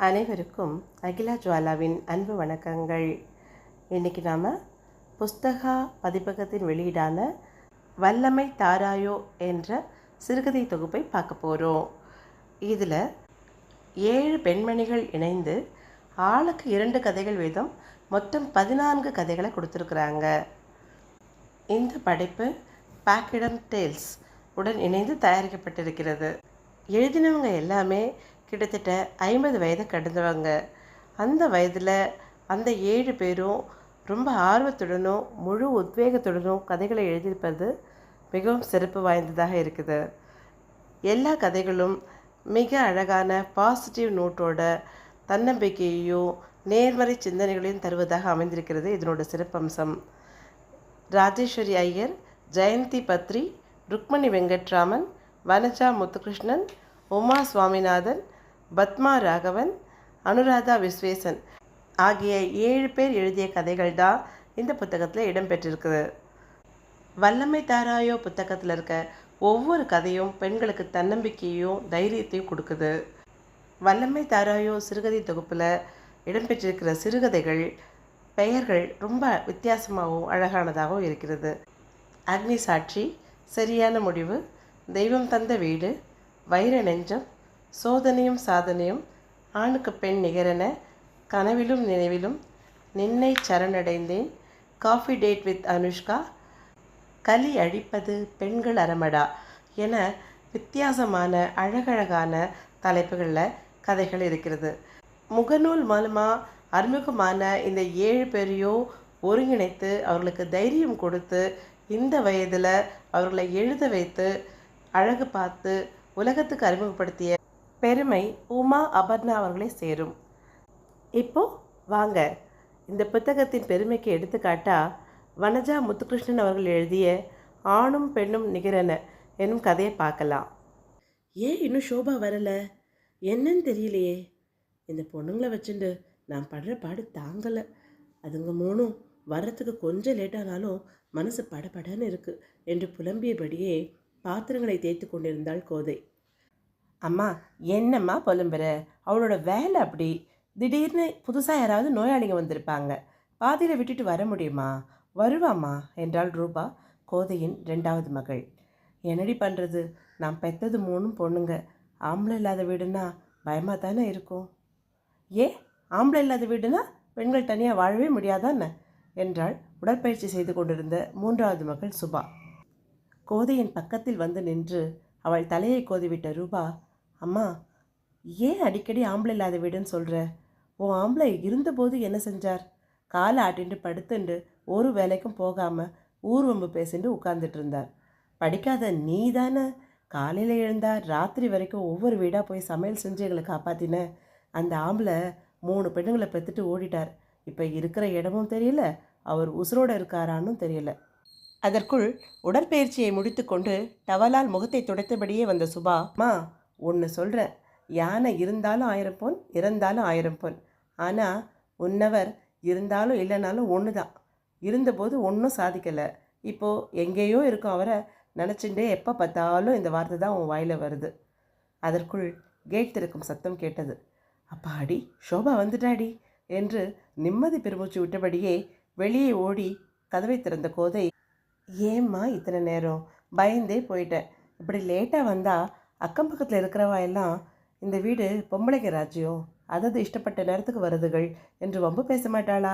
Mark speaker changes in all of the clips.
Speaker 1: அனைவருக்கும் அகிலா ஜுவாலாவின் அன்பு வணக்கங்கள். இன்றைக்கி நாம் புஸ்தகா பதிப்பகத்தின் வெளியீடான வல்லமை தாராயோ என்ற சிறுகதை தொகுப்பை பார்க்க போகிறோம். இதில் 7 பெண்மணிகள் இணைந்து ஆளுக்கு 2 கதைகள் வீதம் மொத்தம் 14 கதைகளை கொடுத்துருக்குறாங்க. இந்த படைப்பு பாக்கிடம் டேல்ஸ் உடன் இணைந்து தயாரிக்கப்பட்டிருக்கிறது. எழுதினவங்க எல்லாமே கிட்டத்தட்ட 50 வயதை கடந்தவங்க. அந்த வயதில் அந்த 7 பேரும் ரொம்ப ஆர்வத்துடனும் முழு உத்வேகத்துடனும் கதைகளை எழுதியிருப்பது மிகவும் சிறப்பு வாய்ந்ததாக இருக்குது. எல்லா கதைகளும் மிக அழகான பாசிட்டிவ் நோட்டோட தன்னம்பிக்கையையும் நேர்மறை சிந்தனைகளையும் தருவதாக அமைந்திருக்கிறது. இதனோட சிறப்பம்சம். ராஜேஸ்வரி ஐயர், ஜெயந்தி பத்ரி, ருக்மணி வெங்கட்ராமன், வனஜா முத்துகிருஷ்ணன், உமா சுவாமிநாதன், பத்மா ராகவன், அனுராதா விஸ்வேசன் ஆகிய 7 பேர் எழுதிய கதைகள் தான் இந்த புத்தகத்தில் இடம்பெற்றிருக்குது. வல்லமை தாராயோ புத்தகத்தில் இருக்க ஒவ்வொரு கதையும் பெண்களுக்கு தன்னம்பிக்கையும் தைரியத்தையும் கொடுக்குது. வல்லமை தாராயோ சிறுகதை தொகுப்பில் இடம்பெற்றிருக்கிற சிறுகதைகள் பெயர்கள் ரொம்ப வித்தியாசமாகவும் அழகானதாகவும் இருக்கிறது. அக்னி சாட்சி, சரியான முடிவு, தெய்வம் தந்த வீடு, வைர நெஞ்சம், சோதனையும் சாதனையும், ஆணுக்கு பெண் நிகரென, கனவிலும் நினைவிலும், நின்னை சரணடைந்தேன், காஃபி டேட் வித் அனுஷ்கா, கலி அழிப்பது பெண்கள் அறமடா என வித்தியாசமான அழகழகான தலைப்புகளில் கதைகள் இருக்கிறது. முகநூல் மூலமாக அறிமுகமான இந்த 7 பேரையும் ஒருங்கிணைத்து அவர்களுக்கு தைரியம் கொடுத்து இந்த வயதில் அவர்களை எழுத வைத்து அழகு பார்த்து உலகத்துக்கு அறிமுகப்படுத்திய பெருமை உமா அபர்ணா அவர்களை சேரும். இப்போது வாங்க இந்த புத்தகத்தின் பெருமைக்கு எடுத்துக்காட்டா வனஜா முத்துகிருஷ்ணன் அவர்கள் எழுதிய ஆணும் பெண்ணும் நிகரென என்னும் கதையை பார்க்கலாம்.
Speaker 2: ஏன் இன்னும் ஷோபா வரலை? என்னன்னு தெரியலையே. இந்த பொண்ணுங்களை வச்சுட்டு நான் படுற பாடு தாங்கலை. அதுங்க மூணும் வர்றதுக்கு கொஞ்சம் லேட்டானாலும் மனசு படபடன்னு இருக்குது என்று புலம்பியபடியே பாத்திரங்களை தேய்த்து கொண்டிருந்தாள் கோதை.
Speaker 1: அம்மா, என்னம்மா புலம்புற? அவளோட வேலை அப்படி. திடீர்னு புதுசாக யாராவது நோயாளிங்க வந்திருப்பாங்க, பாதியில் விட்டுட்டு வர முடியுமா? வருவாம்மா என்றாள் ரூபா, கோதையின் 2வது மகள். என்னடி பண்ணுறது, நான் பெற்றது 3 பொண்ணுங்க. ஆம்பளை இல்லாத வீடுனா பயமாக தானே இருக்கும். ஏன் ஆம்பளை இல்லாத வீடுனா பெண்கள் தனியாக வாழவே முடியாதான்னு என்றாள் உடற்பயிற்சி செய்து கொண்டிருந்த 3வது மகள் சுபா. கோதையின் பக்கத்தில் வந்து நின்று அவள் தலையை கோதிவிட்ட ரூபா, அம்மா, ஏன் அடிக்கடி ஆம்பளை இல்லாத வீடுன்னு சொல்கிற? உன் ஆம்பளை இருந்தபோது என்ன செஞ்சார்? காலை ஆட்டின்ட்டு படுத்துண்டு ஒரு வேலைக்கும் போகாமல் ஊர்வம்பு பேசிட்டு உட்கார்ந்துட்டு இருந்தார். படிக்காத நீ தானே காலையில் எழுந்தார் ராத்திரி வரைக்கும் ஒவ்வொரு வீடாக போய் சமையல் செஞ்சு எங்களை காப்பாற்றின. அந்த ஆம்பளை 3 பெண்ணுங்களை பெற்றுட்டு ஓடிட்டார். இப்போ இருக்கிற இடமும் தெரியல, அவர் உசுரோடு இருக்காரான்னு தெரியல. அதற்குள் உடற்பயிற்சியை முடித்து கொண்டு டவலால் முகத்தை துடைத்தபடியே வந்த சுபா, அம்மா, ஒன்று சொல்கிறேன். யானை இருந்தாலும் 1000 பொன், இறந்தாலும் 1000 பொன். ஆனால் உன்னவர் இருந்தாலும் இல்லைனாலும் ஒன்று தான். இருந்தபோது ஒன்றும் சாதிக்கலை, இப்போது எங்கேயோ இருக்கும் அவரை நினச்சிண்டே எப்போ பார்த்தாலும் இந்த வார்த்தை தான் உன் வாயில் வருது. அதற்குள் கேட் திறக்கும் சத்தம் கேட்டது. அப்பாடி, ஷோபா வந்துட்டாடி என்று நிம்மதி பெருமூச்சு விட்டபடியே வெளியே ஓடி கதவை திறந்த கோதை, ஏம்மா இத்தனை நேரம்? பயந்தே போயிட்டேன். இப்படி லேட்டாக வந்தால் அக்கம் பக்கத்தில் இருக்கிறவா எல்லாம் இந்த வீடு பொம்பளைங்க ராஜ்யம், அதாவது இஷ்டப்பட்ட நேரத்துக்கு வருதுகள் என்று வம்பு பேச மாட்டாளா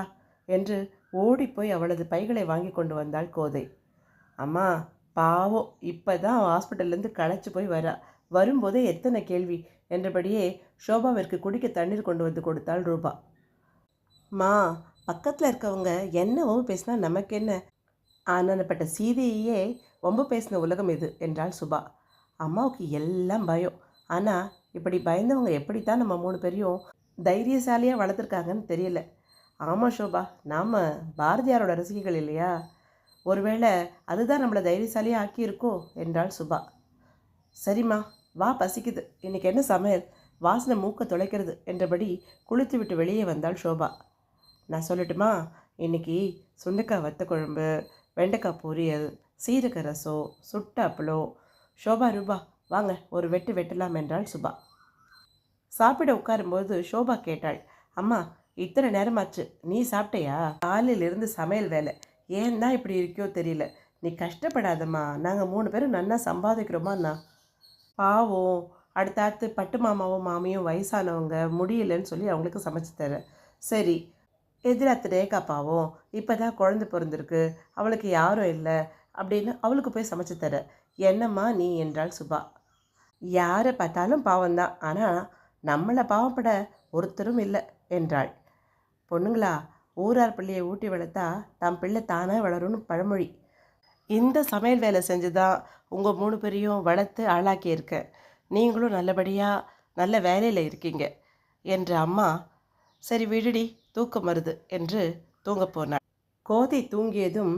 Speaker 1: என்று ஓடிப்போய் அவளது பைகளை வாங்கி கொண்டு வந்தாள் கோதை. அம்மா பாவம், இப்போ தான் ஹாஸ்பிட்டல்லேருந்து களைச்சி போய் வரா. வரும்போதே எத்தனை கேள்வி என்றபடியே ஷோபாவிற்கு குடிக்க தண்ணீர் கொண்டு வந்து கொடுத்தாள் ரூபா. மா, பக்கத்தில் இருக்கவங்க என்ன வம்பு பேசினா நமக்கு என்ன? ஆனப்பட்ட சீதையே வம்பு பேசின உலகம் இது என்றாள் சுபா. அம்மாவுக்கு எல்லாம் பயம். ஆனால் இப்படி பயந்தவங்க எப்படித்தான் நம்ம 3 பேரையும் தைரியசாலியாக வளர்த்துருக்காங்கன்னு தெரியல. ஆமாம் ஷோபா, நாம் பாரதியாரோட ரசிகைகள் இல்லையா? ஒருவேளை அதுதான் நம்மளை தைரியசாலியாக ஆக்கியிருக்கோ என்றாள் சுபா. சரிம்மா, வா, பசிக்குது. இன்றைக்கி என்ன சமையல்? வாசனை மூக்க தொலைக்கிறது என்றபடி குளித்து விட்டு வெளியே வந்தாள் ஷோபா. நான் சொல்லட்டுமா? இன்றைக்கி சுண்டைக்காய் வத்த குழம்பு, வெண்டைக்காய் பொரியல், சீரக ரசம், சுட்ட அப்பளம். ஷோபா, ரூபா, வாங்க ஒரு வெட்டு வெட்டலாம் என்றாள் சுபா. சாப்பிட உட்காரும்போது ஷோபா கேட்டாள், அம்மா இத்தனை நேரமாச்சு, நீ சாப்பிட்டையா? காலையிலிருந்து சமையல் வேலை, ஏன் தான் இப்படி இருக்கியோ தெரியல. நீ கஷ்டப்படாதம்மா, நாங்கள் 3 பேரும் நல்லா சம்பாதிக்கிறோமாண்ணா. பாவம், அடுத்தாத்து பட்டு மாமாவும் மாமியும் வயசானவங்க, முடியலன்னு சொல்லி அவங்களுக்கு சமைச்சு தரேன். சரி, எதிராத்து ரேகா பாவம், இப்போ தான் குழந்தை பிறந்திருக்கு, அவளுக்கு யாரும் இல்லை அப்படின்னு அவளுக்கு போய் சமைச்சு தர. என்னம்மா நீ என்றாள் சுபா. யாரை பார்த்தாலும் பாவம்தான், ஆனால் நம்மளை பாவப்பட ஒருத்தரும் இல்லை என்றாள். பொண்ணுங்களா, ஊரார் பிள்ளையை ஊட்டி வளர்த்தா தம் பிள்ளை தானாக வளரும்னு பழமொழி. இந்த சமையல் வேலை செஞ்சு தான் உங்கள் 3 பேரையும் வளர்த்து ஆளாக்கியிருக்கேன். நீங்களும் நல்லபடியாக நல்ல வேலையில் இருக்கீங்க என்ற அம்மா, சரி விடுடி தூக்கம் வருது என்று தூங்க போனாள். கோதை தூங்கியதும்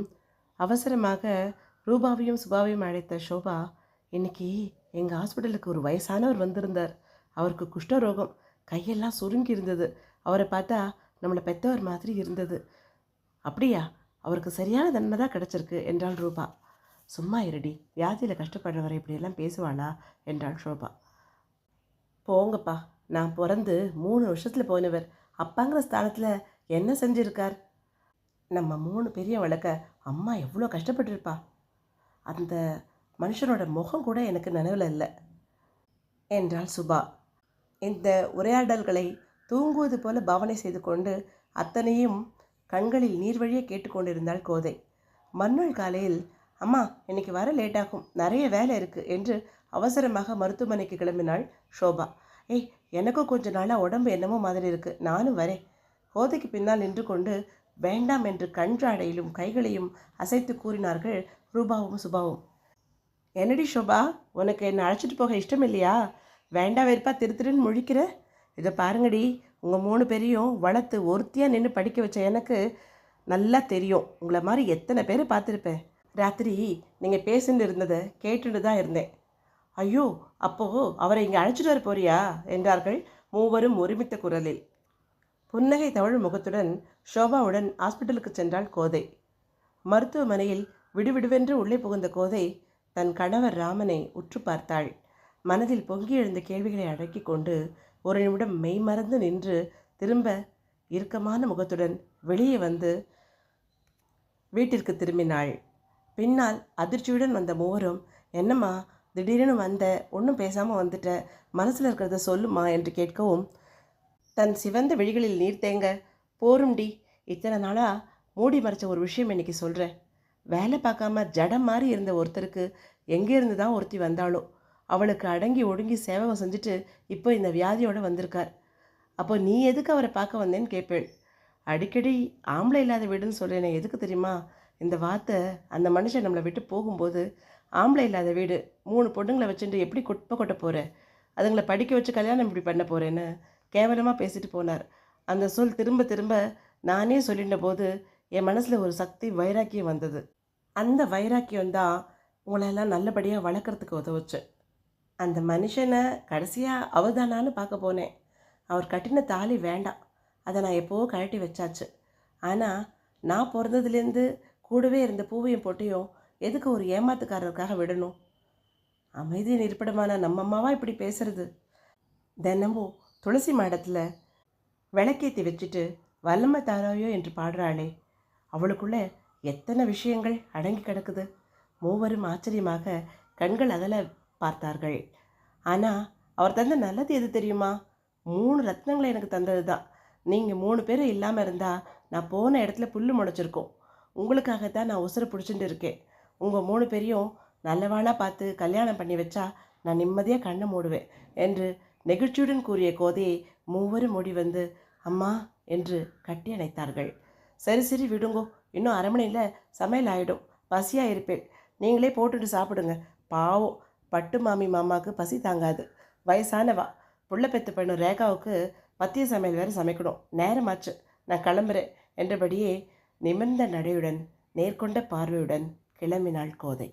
Speaker 1: அவசரமாக ரூபாவையும் சுபாவையும் அழைத்த ஷோபா, இன்னைக்கு எங்கள் ஹாஸ்பிட்டலுக்கு ஒரு வயசானவர் வந்திருந்தார். அவருக்கு குஷ்டரோகம், கையெல்லாம் சுருங்கி இருந்தது. அவரை பார்த்தா நம்மளை பெற்றவர் மாதிரி இருந்தது. அப்படியா, அவருக்கு சரியான தன்மை தான் கிடச்சிருக்கு என்றாள் ரூபா. சும்மா இருடி, வியாதியில் கஷ்டப்படுறவரை இப்படியெல்லாம் பேசுவாளா என்றாள் ஷோபா. போங்கப்பா, நான் பிறந்து 3 வருஷத்தில் போனவர், அப்பாங்கிற ஸ்தானத்தில் என்ன செஞ்சுருக்கார்? நம்ம 3 பெரிய வளர்க்க அம்மா எவ்வளோ கஷ்டப்பட்டுருப்பா. அந்த மனுஷனோட முகம் கூட எனக்கு நினைவில் இல்லை என்றாள் சுபா. இந்த உரையாடல்களை தூங்குவது போல பாவனை செய்து கொண்டு அத்தனையும் கண்களில் நீர் வழியே கேட்டுக்கொண்டிருந்தாள் கோதை. மறுநாள் காலையில், அம்மா இன்னைக்கு வர லேட்டாகும், நிறைய வேலை இருக்குது என்று அவசரமாக மருத்துவமனைக்கு கிளம்பினாள் ஷோபா. ஏய், எனக்கும் கொஞ்ச நாளாக உடம்பு என்னமோ மாதிரி இருக்குது, நானும் வரேன். கோதைக்கு பின்னால் நின்று கொண்டு வேண்டாம் என்று கன்றாடையிலும் கைகளையும் அசைத்து கூறினார்கள் ரூபாவும் சுபாவும். என்னடி ஷோபா, உனக்கு என்னை அழைச்சிட்டு போக இஷ்டம் இல்லையா? வேண்டாம் வெறுப்பா திருன்னு முழிக்கிற. இதை பாருங்கடி, உங்கள் 3 பேரையும் வளர்த்து ஒருத்தியாக நின்று படிக்க வச்ச எனக்கு நல்லா தெரியும். உங்களை மாதிரி எத்தனை பேரை பார்த்துருப்பேன். ராத்திரி நீங்கள் பேசிட்டு இருந்ததை கேட்டுட்டு தான் இருந்தேன். ஐயோ, அப்போது அவரை இங்கே அழைச்சிட்டு வர போறியா என்றார்கள் மூவரும் ஒருமித்த குரலில். புன்னகை தவழும் முகத்துடன் ஷோபாவுடன் ஹாஸ்பிட்டலுக்கு சென்றாள் கோதை. மருத்துவமனையில் விடுவிடுவென்று உள்ளே புகுந்த கோதை தன் கணவர் ராமனை உற்று பார்த்தாள். மனதில் பொங்கி எழுந்த கேள்விகளை அடக்கி கொண்டு ஒரு நிமிடம் மெய்மறந்து நின்று திரும்ப இறுக்கமான முகத்துடன் வெளியே வந்து வீட்டிற்கு திரும்பினாள். பின்னால் அதிர்ச்சியுடன் வந்த மூவரும், என்னம்மா திடீர்னு வந்த, ஒன்றும் பேசாமல் வந்துட்ட, மனசில் இருக்கிறத சொல்லுமா என்று கேட்கவும், தன் சிவந்த விழிகளில் நீர் தேங்க, போரும்டி, இத்தனை நாளாக மூடி மறைச்ச ஒரு விஷயம் இன்னைக்கு சொல்கிறேன். வேலை பார்க்காம ஜடம் மாதிரி இருந்த ஒருத்தருக்கு எங்கேருந்து தான் ஒருத்தி வந்தாளோ, அவளுக்கு அடங்கி ஒடுங்கி சேவை செஞ்சுட்டு இப்போ இந்த வியாதியோடு வந்திருக்கார். அப்போ நீ எதுக்கு அவரை பார்க்க வந்தேன்னு கேட்பேள். அடிக்கடி ஆம்பளை இல்லாத வீடுன்னு சொல்கிறேனே, எதுக்கு தெரியுமா? இந்த வார்த்தை அந்த மனுஷன் நம்மளை விட்டு போகும்போது, ஆம்பளை இல்லாத வீடு, 3 பொண்ணுங்களை வச்சுட்டு எப்படி கொட்ட போகிற, அதுங்களை படிக்க வச்சு கல்யாணம் இப்படி பண்ண போகிறேன்னு கேவலமாக பேசிட்டு போனார். அந்த சொல் திரும்ப திரும்ப நானே சொல்லிட்ட போது என் மனசில் ஒரு சக்தி வைராக்கியம் வந்தது. அந்த வைராக்கியம்தான் உங்களெல்லாம் நல்லபடியாக வளர்க்குறதுக்கு உதவுச்சு. அந்த மனுஷனை கடைசியாக அவதானான்னு பார்க்க போனேன். அவர் கட்டின தாலி வேண்டாம், அதை நான் எப்போவோ கழட்டி வச்சாச்சு. ஆனால் நான் பிறந்ததுலேருந்து கூடவே இருந்த பூவையும் பொட்டையும் எதுக்கு ஒரு ஏமாத்துக்காரருக்காக விடணும்? அமைதியின் இருப்பிடமான நம்ம அம்மாவா இப்படி பேசுறது? தினமும் துளசி மாடத்தில் விளக்கேற்றி வச்சுட்டு வல்லமை தாராயோ என்று பாடுறாளே, அவளுக்குள்ளே எத்தனை விஷயங்கள் அடங்கி கிடக்குது. மூவரும் ஆச்சரியமாக கண்கள் அகல பார்த்தார்கள். ஆனால் அவர் தந்த நல்லது எது தெரியுமா? 3 ரத்னங்களை எனக்கு தந்தது தான். நீங்கள் 3 பேரும் இல்லாமல் இருந்தால் நான் போன இடத்துல புல் முளைச்சிருக்கோம். உங்களுக்காகத்தான் நான் உசுரை பிடிச்சிட்டு இருக்கேன். உங்கள் 3 பேரையும் நல்லவாளாக பார்த்து கல்யாணம் பண்ணி வச்சா நான் நிம்மதியாக கண்ணை மூடுவேன் என்று நெகிழ்ச்சியுடன் கூறிய கோதையை மூவரும் ஓடி வந்து அம்மா என்று கட்டி அணைத்தார்கள். சரி சரி விடுங்கோ, இன்னும் 1/2 மணியில் சமையல் ஆகிடும், பசியாக இருப்பேன், நீங்களே போட்டுட்டு சாப்பிடுங்க. பாவம், பட்டு மாமி மாமாவுக்கு பசி தாங்காது, வயசானவா. புள்ள பெற்ற பெண்ணு ரேகாவுக்கு மத்திய சமையல் வேறு சமைக்கணும், நேரமாச்சு, நான் கிளம்புறேன் என்றபடியே நிமிர்ந்த நடையுடன் நேர்கொண்ட பார்வையுடன் கிளம்பினாள் கோதை.